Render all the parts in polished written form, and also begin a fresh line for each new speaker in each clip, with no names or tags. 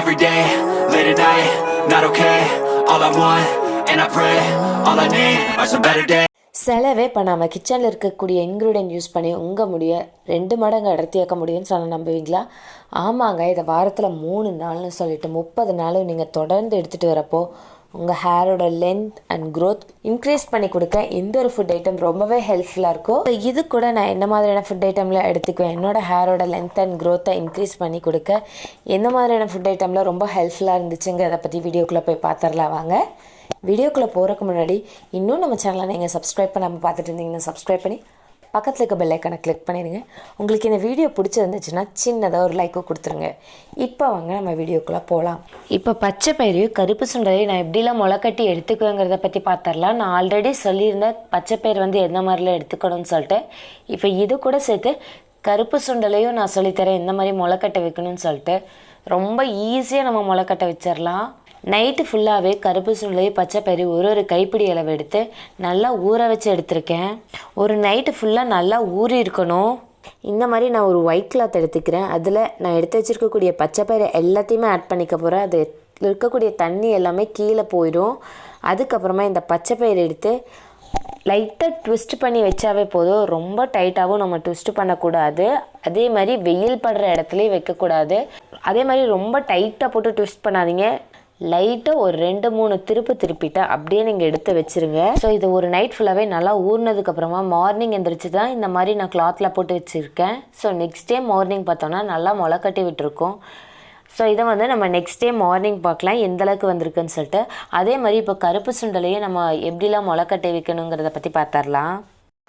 every day, late at night, not okay. All I want, and I pray, all I need are some better days.
செலவே பண்ணாமல் கிச்சனில் இருக்கக்கூடிய ingredient use பண்ணி உங்கள் முடிய 2 மடங்கு அடர்த்தியாக்க முடியும்னு சொல்ல நம்புவீங்களா? ஆமாங்க. இதை வாரத்தில் 3 நாள்னு சொல்லிட்டு 30 நாளும் நீங்கள் தொடர்ந்து எடுத்துகிட்டு வரப்போ உங்கள் ஹேரோட லென்த் அண்ட் க்ரோத் இன்க்ரீஸ் பண்ணி கொடுக்க இந்த ஒரு ஃபுட் ஐட்டம் ரொம்பவே ஹெல்ப்ஃபுல்லாக இருக்கும். இது கூட நான் என்ன மாதிரியான ஃபுட் ஐட்டமில் எடுத்துக்குவேன், என்னோடய ஹேரோட லென்த் அண்ட் க்ரோத்தை இன்க்ரீஸ் பண்ணி கொடுக்க எந்த மாதிரியான ஃபுட் ஐட்டமில் ரொம்ப ஹெல்ப்ஃபுல்லாக இருந்துச்சுங்கிறத பற்றி வீடியோக்குள்ளே போய் பார்த்துடலாம் வாங்க. வீடியோக்குள்ளே போகிறதுக்கு முன்னாடி இன்னும் நம்ம சேனலை நீங்கள் சப்ஸ்கிரைப் பண்ணாமல் பார்த்துட்டு இருந்தீங்கன்னா சப்ஸ்கிரைப் பண்ணி பக்கத்தில் இருக்க பெல் ஐக்கானை கிளிக் பண்ணிடுங்க. உங்களுக்கு இந்த வீடியோ பிடிச்சிருந்துச்சுன்னா சின்னதாக ஒரு லைக்கை கொடுத்துருங்க. இப்போ வாங்க நம்ம வீடியோக்குள்ளே போகலாம். இப்போ பச்சை பயிரையும் கருப்பு சுண்டலையும் நான் எப்படிலாம் முளைக்கட்டி எடுத்துக்குவேங்கிறத பற்றி பார்த்துடலாம். நான் ஆல்ரெடி சொல்லியிருந்தேன் பச்சை பயிர் வந்து எந்த மாதிரிலாம் எடுத்துக்கணும்னு சொல்லிட்டு. இப்போ இது கூட சேர்த்து கருப்பு சுண்டலையும் நான் சொல்லித்தரேன் எந்த மாதிரி முளைக்கட்ட வைக்கணும்னு சொல்லிட்டு. ரொம்ப ஈஸியாக நம்ம முளைக்கட்ட வச்சிடலாம். நைட்டு ஃபுல்லாகவே கருப்பு சுண்டலையும் பச்சை பயிறு ஒரு கைப்பிடி அளவு எடுத்து நல்லா ஊற வச்சு எடுத்திருக்கேன். ஒரு நைட்டு ஃபுல்லாக நல்லா ஊறி இருக்கணும். இந்த மாதிரி நான் ஒரு ஒயிட் கிளாத் எடுத்துக்கிறேன். அதில் நான் எடுத்து வச்சுருக்கக்கூடிய பச்சை பயிறு எல்லாத்தையுமே ஆட் பண்ணிக்க போகிறேன். அது இருக்கக்கூடிய தண்ணி எல்லாமே கீழே போயிடும். அதுக்கப்புறமா இந்த பச்சை பயிறு எடுத்து லைட்டாக ட்விஸ்ட் பண்ணி வச்சாவே போதும். ரொம்ப டைட்டாகவும் நம்ம ட்விஸ்ட் பண்ணக்கூடாது. அதே மாதிரி வெயில் படுற இடத்துலையும் வைக்கக்கூடாது. அதே மாதிரி ரொம்ப டைட்டாக போட்டு ட்விஸ்ட் பண்ணாதீங்க. லைட்டாக ஒரு 2-3 திருப்பிட்டா அப்படியே நீங்கள் எடுத்து வச்சுருங்க. ஸோ இது ஒரு நைட் ஃபுல்லாகவே நல்லா ஊறினதுக்கப்புறமா மார்னிங் எந்திரிச்சு தான் இந்த மாதிரி நான் கிளாத்தில் போட்டு வச்சுருக்கேன். ஸோ நெக்ஸ்ட் டே மார்னிங் பார்த்தோன்னா நல்லா முளைக்கட்டி விட்டுருக்கோம். ஸோ இதை வந்து நம்ம நெக்ஸ்ட் டே மார்னிங் பார்க்கலாம் எந்தளவுக்கு வந்திருக்குன்னு சொல்லிட்டு. அதே மாதிரி இப்போ கருப்பு சுண்டலையே நம்ம எப்படிலாம் முளைக்கட்டி வைக்கணுங்கிறத பற்றி பார்த்துடலாம்.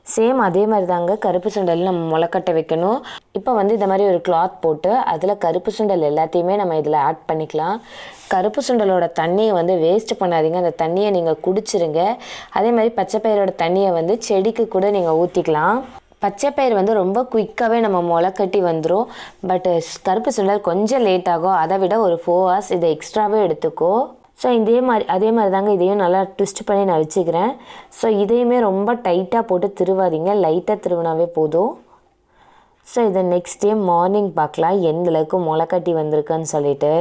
சேம் அதே மாதிரி தாங்க கருப்பு சுண்டல் நம்ம முளைக்கட்ட வைக்கணும். இப்போ வந்து இந்த மாதிரி ஒரு கிளாத் போட்டு அதில் கருப்பு சுண்டல் எல்லாத்தையுமே நம்ம இதில் ஆட் பண்ணிக்கலாம். கருப்பு சுண்டலோட தண்ணியை வந்து வேஸ்ட் பண்ணாதீங்க. அந்த தண்ணியை நீங்கள் குடிச்சிருங்க. அதே மாதிரி பச்சை பயிரோட தண்ணியை வந்து செடிக்கு கூட நீங்கள் ஊற்றிக்கலாம். பச்சை பயிர் வந்து ரொம்ப குயிக்காகவே நம்ம முளைக்கட்டி வந்துடும். பட் கருப்பு சுண்டல் கொஞ்சம் லேட் ஆகும். அதை விட ஒரு 4 hours இதை எக்ஸ்ட்ராவே எடுத்துக்கோ. ஸோ அதே மாதிரி தாங்க இதையும் நல்லா ட்விஸ்ட் பண்ணி நான் வச்சுக்கிறேன். ஸோ இதையுமே ரொம்ப டைட்டாக போட்டு திருவாதீங்க. லைட்டாக திருவினாவே போதும். ஸோ இதை நெக்ஸ்ட் டே மார்னிங் பார்க்கலாம் எந்தளவுக்கு முளைக்கட்டி வந்திருக்குன்னு சொல்லிட்டு.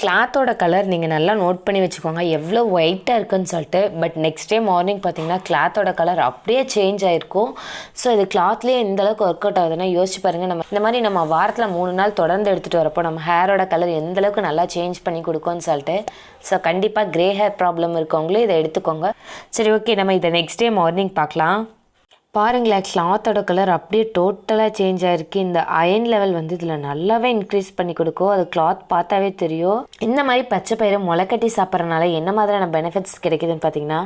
கிளாத்தோட கலர் நீங்கள் நல்லா நோட் பண்ணி வச்சுக்கோங்க எவ்வளோ ஒயிட்டாக இருக்குன்னு சொல்லிட்டு. பட் நெக்ஸ்ட் டே மார்னிங் பார்த்தீங்கன்னா கிளாத்தோட கலர் அப்படியே சேஞ்ச் ஆகிருக்கும். ஸோ இது கிளாத்லேயே எந்தளவுக்கு ஒர்க் அவுட் ஆகுதுன்னா யோசிச்சு பாருங்கள். நம்ம இந்த மாதிரி நம்ம வாரத்தில் 3 நாள் தொடர்ந்து எடுத்துகிட்டு வரப்போ நம்ம ஹேரோட கலர் எந்தளவுக்கு நல்லா சேஞ்ச் பண்ணி கொடுக்கும்னு சொல்லிட்டு. ஸோ கண்டிப்பாக க்ரே ஹேர் ப்ராப்ளம் இருக்கவங்களும் இதை எடுத்துக்கோங்க. சரி, ஓகே, நம்ம இதை நெக்ஸ்ட் டே மார்னிங் பார்க்கலாம். பாருங்களேன், கிளாத்தோட கலர் அப்படியே டோட்டலாக சேஞ்ச் ஆகிருக்கு. இந்த அயன் லெவல் வந்து இதில் நல்லாவே இன்க்ரீஸ் பண்ணி கொடுக்கும். அது கிளாத் பார்த்தாவே தெரியும். இந்த மாதிரி பச்சை பயிரை முளைக்கட்டி சாப்பிட்றதுனால என்ன மாதிரியான பெனிஃபிட்ஸ் கிடைக்குதுன்னு பார்த்தீங்கன்னா,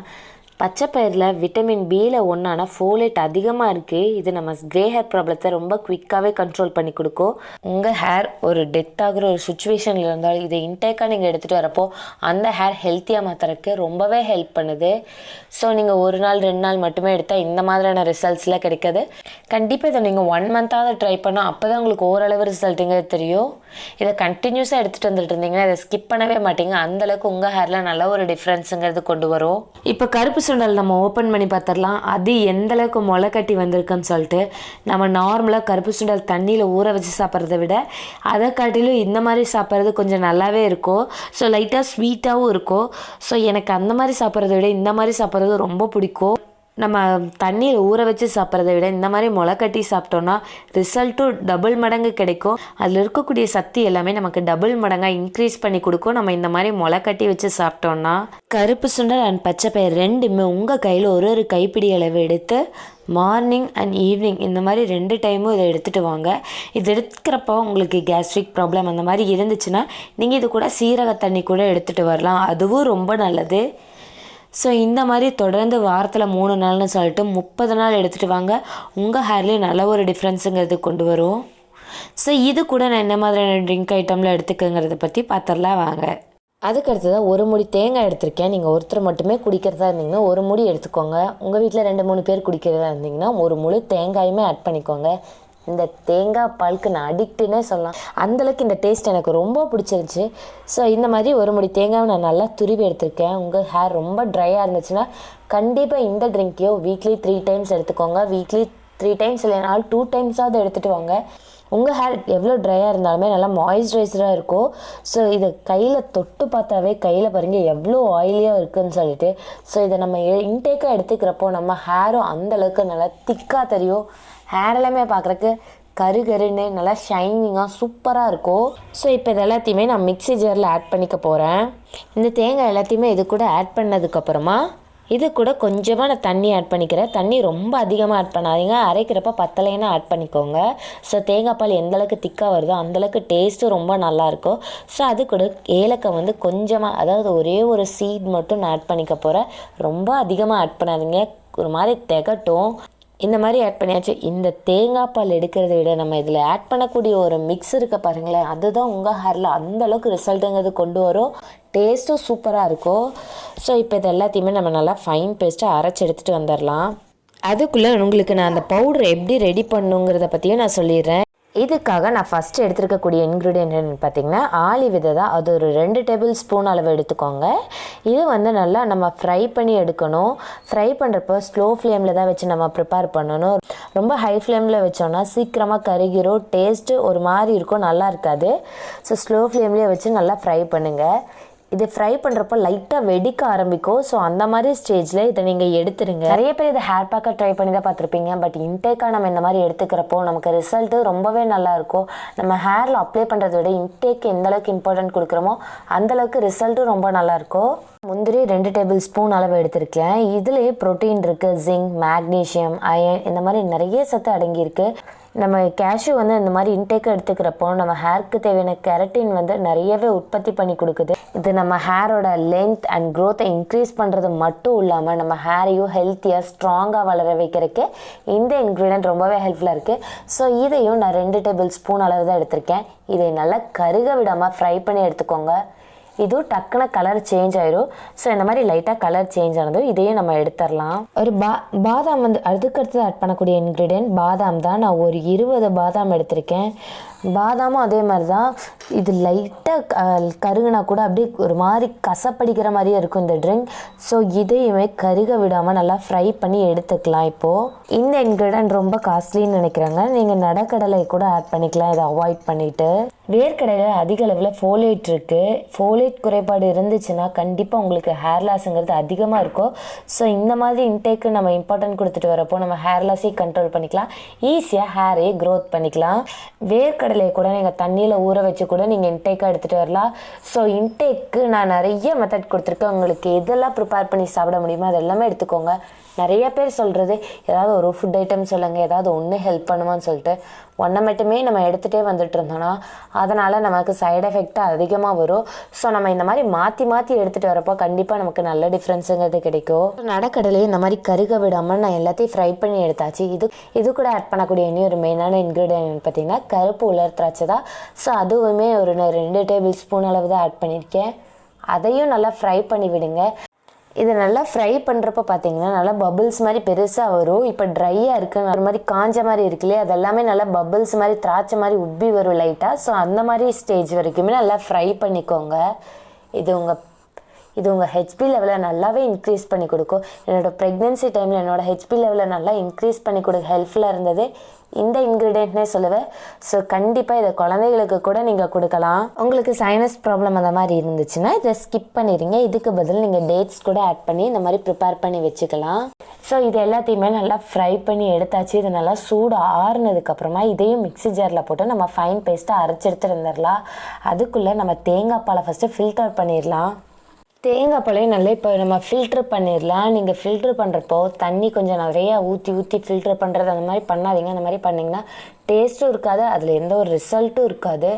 பச்சை பயிரில் விட்டமின் பியில் ஒன்றான ஃபோலேட் அதிகமாக இருக்குது. இது நம்ம க்ரே ஹேர் ப்ராப்ளத்தை ரொம்ப குயிக்காகவே கண்ட்ரோல் பண்ணி கொடுக்கும். உங்கள் ஹேர் ஒரு டெத் ஆகிற ஒரு சுச்சுவேஷனில் இருந்தாலும் இதை இன்டேக்காக நீங்கள் எடுத்துகிட்டு வரப்போ அந்த ஹேர் ஹெல்த்தியாக மாற்றுறதுக்கு ரொம்பவே ஹெல்ப் பண்ணுது. ஸோ நீங்கள் 1 நாள் 2 நாள் மட்டுமே எடுத்தால் இந்த மாதிரியான ரிசல்ட்ஸ்லாம் கிடைக்காது. கண்டிப்பாக இதை நீங்கள் 1 month ட்ரை பண்ணால் அப்போ தான் உங்களுக்கு ஓரளவு ரிசல்ட்டுங்கிறது தெரியும். இதை கண்டினியூஸாக எடுத்துகிட்டு வந்துட்டு இருந்தீங்கன்னா இதை ஸ்கிப் பண்ணவே மாட்டீங்க. அந்தளவுக்கு உங்கள் ஹேரில் நல்ல ஒரு டிஃப்ரென்ஸுங்கிறது கொண்டு வரும். இப்போ கருப்பு சுண்டல் நம்ம ஓப்பன் பண்ணி பார்த்துடலாம். அது எந்தளவுக்கு முளைக்கட்டி வந்திருக்குன்னு சொல்லிட்டு. நம்ம நார்மலாக கருப்பு சுண்டல் தண்ணியில் ஊற வச்சு சாப்பிட்றத விட அதை காட்டிலும் இந்த மாதிரி சாப்பிட்றது கொஞ்சம் நல்லாவே இருக்கும். ஸோ லைட்டாக ஸ்வீட்டாகவும் இருக்கும். ஸோ எனக்கு அந்த மாதிரி சாப்பிட்றத விட இந்த மாதிரி சாப்பிட்றது ரொம்ப பிடிக்கும். நம்ம தண்ணியில் ஊற வச்சு சாப்பிட்றத விட இந்த மாதிரி முளைக்கட்டி சாப்பிட்டோன்னா ரிசல்ட்டும் டபுள் மடங்கு கிடைக்கும். அதில் இருக்கக்கூடிய சக்தி எல்லாமே நமக்கு டபுள் மடங்காக இன்க்ரீஸ் பண்ணி கொடுக்கும் நம்ம இந்த மாதிரி முளைக்கட்டி வச்சு சாப்பிட்டோன்னா. கருப்பு சுண்டல் அண்ட் பச்சை பயிர் ரெண்டுமே உங்கள் கையில் ஒரு கைப்பிடி அளவு எடுத்து மார்னிங் அண்ட் ஈவினிங் இந்த மாதிரி 2 டைமும் இதை எடுத்துகிட்டு வாங்க. இது எடுக்கிறப்போ உங்களுக்கு கேஸ்ட்ரிக் ப்ராப்ளம் அந்த மாதிரி இருந்துச்சுன்னா நீங்கள் இது கூட சீரக தண்ணி கூட எடுத்துகிட்டு வரலாம். அதுவும் ரொம்ப நல்லது. ஸோ இந்த மாதிரி தொடர்ந்து வாரத்தில் 3 நாள்னு சொல்லிட்டு 30 நாள் எடுத்துகிட்டு வாங்க. உங்கள் ஹேர்லேயும் நல்ல ஒரு டிஃப்ரென்ஸுங்கிறது கொண்டு வரும். ஸோ இது கூட நான் என்ன மாதிரியான ட்ரிங்க் ஐட்டமில் எடுத்துக்கங்கிறத பற்றி பார்த்துடலாம் வாங்க. அதுக்கடுத்து தான் 1 முடி தேங்காய் எடுத்திருக்கேன். நீங்கள் ஒருத்தர் மட்டுமே குடிக்கிறதா இருந்தீங்கன்னா 1 முடி எடுத்துக்கோங்க. உங்கள் வீட்டில் 2-3 பேர் குடிக்கிறதா இருந்தீங்கன்னா 1 முழு தேங்காயுமே ஆட் பண்ணிக்கோங்க. இந்த தேங்காய் பாலுக்கு நான் அடிக்ட்டுன்னே சொல்லலாம். அந்தளவுக்கு இந்த டேஸ்ட் எனக்கு ரொம்ப பிடிச்சிருந்துச்சி. ஸோ இந்த மாதிரி 1 முடி தேங்காவை நான் நல்லா துருவி எடுத்திருக்கேன். உங்கள் ஹேர் ரொம்ப ட்ரையாக இருந்துச்சுன்னா கண்டிப்பாக இந்த ட்ரிங்க்கையோ வீக்லி 3 times எடுத்துக்கோங்க. வீக்லி 3 times இல்லைனாலும் 2 times எடுத்துகிட்டு வாங்க. உங்கள் ஹேர் எவ்வளோ ட்ரையாக இருந்தாலுமே நல்லா மாய்ஸ்சரைசராக இருக்கும். ஸோ இதை கையில் தொட்டு பார்த்தாவே கையில் பாருங்கள் எவ்வளோ ஆயிலியாக இருக்குதுன்னு சொல்லிட்டு. ஸோ இதை நம்ம இன்டேக்காக எடுத்துக்கிறப்போ நம்ம ஹேரும் அந்தளவுக்கு நல்லா திக்காக தெரியும். ஹேர் எல்லாமே பார்க்குறக்கு கருன்னு நல்லா ஷைனிங்காக சூப்பராக இருக்கும். ஸோ இப்போ இது எல்லாத்தையுமே நான் மிக்ஸி ஜாரில் ஆட் பண்ணிக்க போகிறேன். இந்த தேங்காய் எல்லாத்தையுமே இது கூட ஆட் பண்ணதுக்கப்புறமா இது கூட கொஞ்சமாக நான் தண்ணி ஆட் பண்ணிக்கிறேன். தண்ணி ரொம்ப அதிகமாக ஆட் பண்ணாதீங்க, அரைக்கிறப்ப பத்தலைன்னா ஆட் பண்ணிக்கோங்க. ஸோ தேங்காய் பால் எந்தளவுக்கு திக்காக வருதோ அந்தளவுக்கு டேஸ்ட்டும் ரொம்ப நல்லாயிருக்கும். ஸோ அது கூட ஏலக்காய் கொஞ்சமாக, அதாவது ஒரே ஒரு சீட் மட்டும் நான் ஆட் பண்ணிக்க போகிறேன். ரொம்ப அதிகமாக ஆட் பண்ணாதீங்க, ஒரு மாதிரி திகட்டும். இந்த மாதிரி ஆட் பண்ணியாச்சு. இந்த தேங்காய் பால் எடுக்கிறத விட நம்ம இதில் ஆட் பண்ணக்கூடிய ஒரு மிக்ஸ் இருக்க பாருங்களேன், அதுதான் உங்கள் ஹேரில் அந்தளவுக்கு ரிசல்ட்டுங்கிறது கொண்டு வரும். டேஸ்ட்டும் சூப்பராக இருக்கும். ஸோ இப்போ இது எல்லாத்தையுமே நம்ம நல்லா ஃபைன் பேஸ்ட்டாக அரைச்சி எடுத்துகிட்டு வந்துடலாம். அதுக்குள்ளே உங்களுக்கு நான் அந்த பவுடர் எப்படி ரெடி பண்ணுங்கிறத பற்றியும் நான் சொல்லிடுறேன். இதுக்காக நான் ஃபஸ்ட்டு எடுத்துருக்கக்கூடிய இன்க்ரீடியன்ட் பார்த்திங்கன்னா ஆளி விதை தான். அது ஒரு 2 டேபிள் ஸ்பூன் அளவு எடுத்துக்கோங்க. இது நல்லா நம்ம ஃப்ரை பண்ணி எடுக்கணும். ஃப்ரை பண்ணுறப்போ ஸ்லோ ஃப்ளேமில் தான் வச்சு நம்ம ப்ரிப்பேர் பண்ணணும். ரொம்ப ஹை ஃப்ளேமில் வச்சோன்னா சீக்கிரமாக கருகிரும், டேஸ்ட்டு ஒரு மாதிரி இருக்கும், நல்லா இருக்காது. ஸோ ஸ்லோ ஃப்ளேம்லேயே வச்சு நல்லா ஃப்ரை பண்ணுங்கள். இது ஃப்ரை பண்ணுறப்போ லைட்டாக வெடிக்க ஆரம்பிக்கும். ஸோ அந்த மாதிரி ஸ்டேஜில் இதை நீங்கள் எடுத்துருங்க. நிறைய பேர் இதை ஹேர் பேக்காக ட்ரை பண்ணி தான் பார்த்துருப்பீங்க. பட் இன்டேக்காக நம்ம இந்த மாதிரி எடுத்துக்கிறப்போ நமக்கு ரிசல்ட்டு ரொம்பவே நல்லாயிருக்கும். நம்ம ஹேரில் அப்ளை பண்ணுறத விட இன்டேக்கு எந்தளவுக்கு இம்பார்ட்டன்ட் கொடுக்குறோமோ அந்தளவுக்கு ரிசல்ட்டும் ரொம்ப நல்லாயிருக்கும். முந்திரி 2 டேபிள் ஸ்பூன் அளவு எடுத்திருக்கேன். இதுலேயே ப்ரோட்டீன் இருக்குது, ஜிங்க், மேக்னீஷியம், அயன், இந்த மாதிரி நிறைய சத்து அடங்கியிருக்கு. நம்ம கேஷ்யூ இந்த மாதிரி இன்டேக்காக எடுத்துக்கிறப்போ நம்ம ஹேருக்கு தேவையான கெரட்டின் நிறையவே உற்பத்தி பண்ணி கொடுக்குது. இது நம்ம ஹேரோட லென்த் அண்ட் க்ரோத்தை இன்க்ரீஸ் பண்ணுறது மட்டும் இல்லாமல் நம்ம ஹேரையும் ஹெல்த்தியாக ஸ்ட்ராங்காக வளர வைக்கிறதுக்கு இந்த இன்க்ரீடியன்ட் ரொம்பவே ஹெல்ப்ஃபுல்லாக இருக்குது. ஸோ இதையும் நான் 2 டேபிள் ஸ்பூன் அளவு தான் எடுத்திருக்கேன். இதை நல்லா கருக விடாமல் ஃப்ரை பண்ணி எடுத்துக்கோங்க. இதுவும் டக்குன்னு கலர் சேஞ்ச் ஆயிரும். ஸோ இந்த மாதிரி லைட்டாக கலர் சேஞ்ச் ஆனதும் இதையும் நம்ம எடுத்துடலாம். ஒரு பாதாம் அதுக்கடுத்து ஆட் பண்ணக்கூடிய இன்க்ரீடியன்ட் பாதாம் தான். நான் ஒரு 20 பாதாம் எடுத்திருக்கேன். பாதாமும் அதே மாதிரி தான். இது லைட்டாக கருகுனா கூட அப்படியே ஒரு மாதிரி கசப்படிக்கிற மாதிரியே இருக்கும் இந்த ட்ரிங்க். ஸோ இதையுமே கருக விடாமல் நல்லா ஃப்ரை பண்ணி எடுத்துக்கலாம். இப்போது இந்த இன்க்ரீடியன்ட் ரொம்ப காஸ்ட்லின்னு நினைக்கிறாங்க, நீங்கள் நடக்கடலை கூட ஆட் பண்ணிக்கலாம். இதை அவாய்ட் பண்ணிவிட்டு வேர்க்கடலையில் அதிக அளவில் ஃபோலேட் இருக்குது. ஃபோலேட் குறைபாடு இருந்துச்சுன்னா கண்டிப்பாக உங்களுக்கு ஹேர் லாஸுங்கிறது அதிகமாக இருக்கும். ஸோ இந்த மாதிரி இன்டேக்கு நம்ம இம்பார்ட்டன்ட் கொடுத்துட்டு வரப்போ நம்ம ஹேர் லாஸையும் கண்ட்ரோல் பண்ணிக்கலாம், ஈஸியாக ஹேரையே க்ரோத் பண்ணிக்கலாம். வேர்க்கடலையை கூட நீங்கள் தண்ணியில் ஊற வச்சு கூட நீங்கள் இன்டேக்காக எடுத்துகிட்டு வரலாம். ஸோ இன்டேக்கு நான் நிறைய மெத்தட் கொடுத்துருக்கேன். உங்களுக்கு எதெல்லாம் ப்ரிப்பேர் பண்ணி சாப்பிட முடியுமோ அது எல்லாமே எடுத்துக்கோங்க. நிறைய பேர் சொல்கிறது ஏதாவது ஒரு ஃபுட் ஐட்டம் சொல்லுங்கள், ஏதாவது ஒன்று ஹெல்ப் பண்ணுமான்னு சொல்லிட்டு ஒன்றை மட்டுமே நம்ம எடுத்துகிட்டே வந்துட்டு இருந்தோன்னா அதனால் நமக்கு சைடு எஃபெக்டாக அதிகமாக வரும். ஸோ நம்ம இந்த மாதிரி மாற்றி மாற்றி எடுத்துகிட்டு வரப்போ கண்டிப்பாக நமக்கு நல்ல டிஃப்ரென்ஸுங்கிறது கிடைக்கும். நடக்கடலையும் இந்த மாதிரி கருக விடாமல் நான் எல்லாத்தையும் ஃப்ரை பண்ணி எடுத்தாச்சு. இது கூட ஆட் பண்ணக்கூடிய இனி ஒரு மெயினான இன்க்ரீடியன்ட் பார்த்திங்கன்னா கருப்பு உலர் திராட்சை தான். ஸோ அதுவுமே ஒரு 2 டேபிள் ஸ்பூன் அளவு தான் ஆட் பண்ணியிருக்கேன். அதையும் நல்லா ஃப்ரை பண்ணி விடுங்க. இது நல்லா ஃப்ரை பண்ணுறப்ப பார்த்தீங்கன்னா நல்லா பபிள்ஸ் மாதிரி பெருசாக வரும். இப்போ ட்ரையாக இருக்குது, ஒரு மாதிரி காஞ்ச மாதிரி இருக்குல்லையே, அது எல்லாமே நல்லா பபிள்ஸ் மாதிரி திராட்சை மாதிரி உப்பி வரும் லைட்டாக. ஸோ அந்த மாதிரி ஸ்டேஜ் வரைக்குமே நல்லா ஃப்ரை பண்ணிக்கோங்க. இது உங்கள் ஹெச்பி லெவலில் நல்லாவே இன்க்ரீஸ் பண்ணி கொடுக்கும். என்னோடய ப்ரெக்னென்சி டைமில் என்னோடய ஹெச்பி லெவலில் நல்லா இன்க்ரீஸ் பண்ணி கொடுக்க ஹெல்ப்ஃபுல்லாக இருந்தது இந்த இன்க்ரீடியன்ட்னே சொல்லுவேன். ஸோ கண்டிப்பாக இதை குழந்தைகளுக்கு கூட நீங்கள் கொடுக்கலாம். உங்களுக்கு சைனஸ் ப்ராப்ளம் அந்த மாதிரி இருந்துச்சுன்னா இதை ஸ்கிப் பண்ணிடுங்க. இதுக்கு பதில் நீங்கள் டேட்ஸ் கூட ஆட் பண்ணி இந்த மாதிரி ப்ரிப்பேர் பண்ணி வச்சுக்கலாம். ஸோ இது எல்லாத்தையுமே நல்லா ஃப்ரை பண்ணி எடுத்தாச்சு. இது நல்லா சூடு ஆறுனதுக்கப்புறமா இதையும் மிக்ஸி ஜாரில் போட்டு நம்ம ஃபைன் பேஸ்ட்டாக அரைச்சி எடுத்துட்டு வந்துடலாம். அதுக்குள்ளே நம்ம தேங்காய் பாலை ஃபஸ்ட்டு ஃபில்டர் பண்ணிடலாம். தேங்காய் பாலையும் நல்லா இப்போ நம்ம ஃபில்ட்ரு பண்ணிடலாம். நீங்கள் ஃபில்ட்ரு பண்ணுறப்போ தண்ணி கொஞ்சம் நிறையா ஊற்றி ஃபில்ட்ரு பண்ணுறது அந்த மாதிரி பண்ணாதீங்க. அந்த மாதிரி பண்ணிங்கன்னா டேஸ்ட்டும் இருக்காது, அதில் எந்த ஒரு ரிசல்ட்டும் இருக்காது.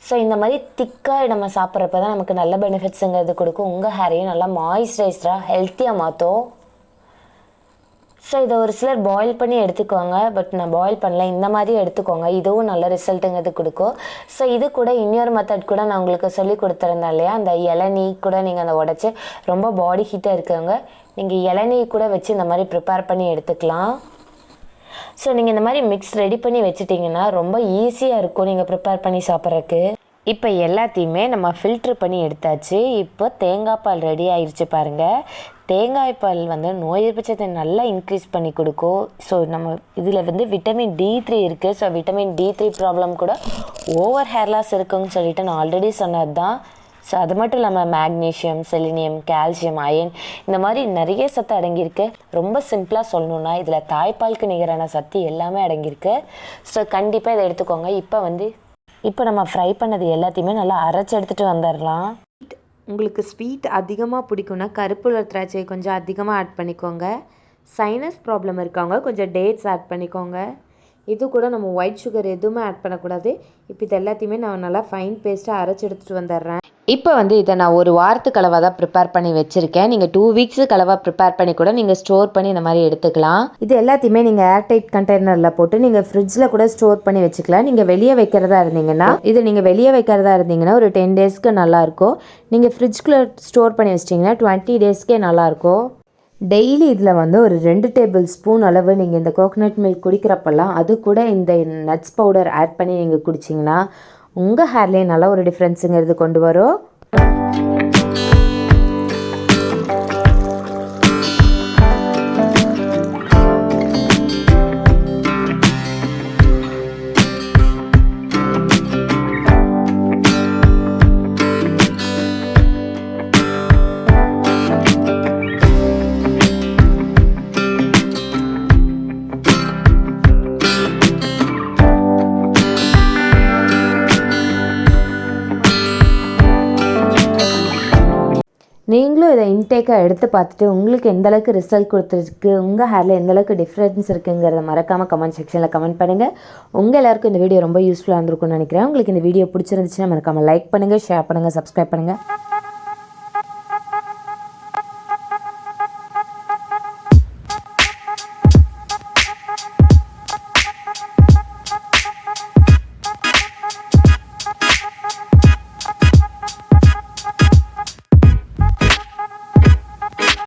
ஸோ இந்த மாதிரி திக்காக நம்ம சாப்பிட்றப்ப தான் நமக்கு நல்ல பெனிஃபிட்ஸுங்கிறது கொடுக்கும். உங்கள் ஹேரையும் நல்லா மாய்ஸ்சரைஸ்டாக ஹெல்த்தியாக மாற்றும். ஸோ இதை ஒரு சிலர் பாயில் பண்ணி எடுத்துக்குவாங்க, பட் நான் பாயில் பண்ணல, இந்த மாதிரி எடுத்துக்கோங்க. இதுவும் நல்ல ரிசல்ட்டுங்கிறது கொடுக்கும். ஸோ இது கூட இன்னொரு மெத்தட் கூட நான் உங்களுக்கு சொல்லி கொடுத்துருந்தேன் இல்லையா, அந்த இளநீ கூட நீங்கள் அந்த உடச்சி ரொம்ப பாடி ஹீட்டாக இருக்கவங்க நீங்கள் இளநீ கூட வச்சு இந்த மாதிரி ப்ரிப்பேர் பண்ணி எடுத்துக்கலாம். ஸோ நீங்கள் இந்த மாதிரி மிக்ஸ் ரெடி பண்ணி வச்சுட்டிங்கன்னா ரொம்ப ஈஸியாக இருக்கும் நீங்கள் ப்ரிப்பேர் பண்ணி சாப்பிட்றதுக்கு. இப்போ எல்லாத்தையுமே நம்ம ஃபில்ட்ரு பண்ணி எடுத்தாச்சு. இப்போ தேங்காய் பால் ரெடி ஆயிடுச்சு பாருங்கள். தேங்காய் பால் வந்து நோய் எதிர்ப்பு சக்தியை நல்லா இன்க்ரீஸ் பண்ணி கொடுக்கும். ஸோ நம்ம இதில் வந்து விட்டமின் D3 இருக்குது. ஸோ விட்டமின் D3 ப்ராப்ளம் கூட ஓவர் ஹேர் லாஸ் இருக்குன்னு சொல்லிட்டு நான் ஆல்ரெடி சொன்னது தான். ஸோ அது மட்டும் இல்லாமல் மேக்னீஷியம், செலினியம், கால்சியம், அயன் இந்த மாதிரி நிறைய சத்து அடங்கியிருக்கு. ரொம்ப சிம்பிளாக சொல்லணுன்னா இதில் தாய்ப்பாலுக்கு நிகரான சத்து எல்லாமே அடங்கியிருக்கு. ஸோ கண்டிப்பாக இதை எடுத்துக்கோங்க. இப்போ நம்ம ஃப்ரை பண்ணது எல்லாத்தையுமே நல்லா அரைச்சி எடுத்துகிட்டு வந்துடலாம். உங்களுக்கு ஸ்வீட் அதிகமாக பிடிக்கும்னா கருப்புள்ள திராட்சை கொஞ்சம் அதிகமாக ஆட் பண்ணிக்கோங்க. சைனஸ் ப்ராப்ளம் இருக்கவங்க கொஞ்சம் டேட்ஸ் ஆட் பண்ணிக்கோங்க. இது கூட நம்ம ஒயிட் சுகர் எதுவுமே ஆட் பண்ணக்கூடாது. இப்போ இது எல்லாத்தையுமே நான் நல்லா ஃபைன் பேஸ்ட்டாக அரைச்சி எடுத்துகிட்டு வந்துடுறேன். இப்போ வந்து இதை நான் ஒரு வாரத்துக்கு அளவாக தான் ப்ரிப்பேர் பண்ணி வச்சுருக்கேன். நீங்கள் 2 வீக்ஸுக்கு அளவாக ப்ரிப்பேர் பண்ணி கூட நீங்கள் ஸ்டோர் பண்ணி இந்த மாதிரி எடுத்துக்கலாம். இது எல்லாத்தையுமே நீங்கள் ஏர்டைட் கண்டெய்னரில் போட்டு நீங்கள் ஃப்ரிட்ஜில் கூட ஸ்டோர் பண்ணி வச்சுக்கலாம். நீங்கள் வெளியே வைக்கிறதா இருந்தீங்கன்னா ஒரு 10 டேஸ்க்கு நல்லாயிருக்கும். நீங்கள் ஃப்ரிட்ஜ்குள்ளே ஸ்டோர் பண்ணி வச்சிட்டிங்கன்னா 20 டேஸ்க்கே நல்லாயிருக்கும். டெய்லி இதில் வந்து ஒரு 2 டேபிள் ஸ்பூன் அளவு நீங்கள் இந்த கோகோனட் மில்க் குடிக்கிறப்பெல்லாம் அது கூட இந்த நட்ஸ் பவுடர் ஆட் பண்ணி நீங்கள் குடிச்சிங்கன்னா உங்கள் ஹேர்லேயே நல்லா ஒரு டிஃப்ரென்ஸுங்கிறது கொண்டு வரும். நீங்களும் இதை இன்டேக்காக எடுத்து பார்த்துட்டு உங்களுக்கு எந்தளவுக்கு ரிசல்ட் கொடுத்துருக்கு, உங்கள் ஹேரில் எந்தளவுக்கு டிஃப்ரென்ஸ் இருக்குங்கிறத மறக்காமல் கமெண்ட் செக்ஷனில் கமெண்ட் பண்ணுங்கள். உங்கள் எல்லாருக்கும் இந்த வீடியோ ரொம்ப யூஸ்ஃபுல்லாக இருந்திருக்கும்னு நினைக்கிறேன். உங்களுக்கு இந்த வீடியோ பிடிச்சிருந்துச்சுன்னா மறக்காமல் லைக் பண்ணுங்கள், ஷேர் பண்ணுங்கள், சப்ஸ்கிரைப் பண்ணுங்கள்.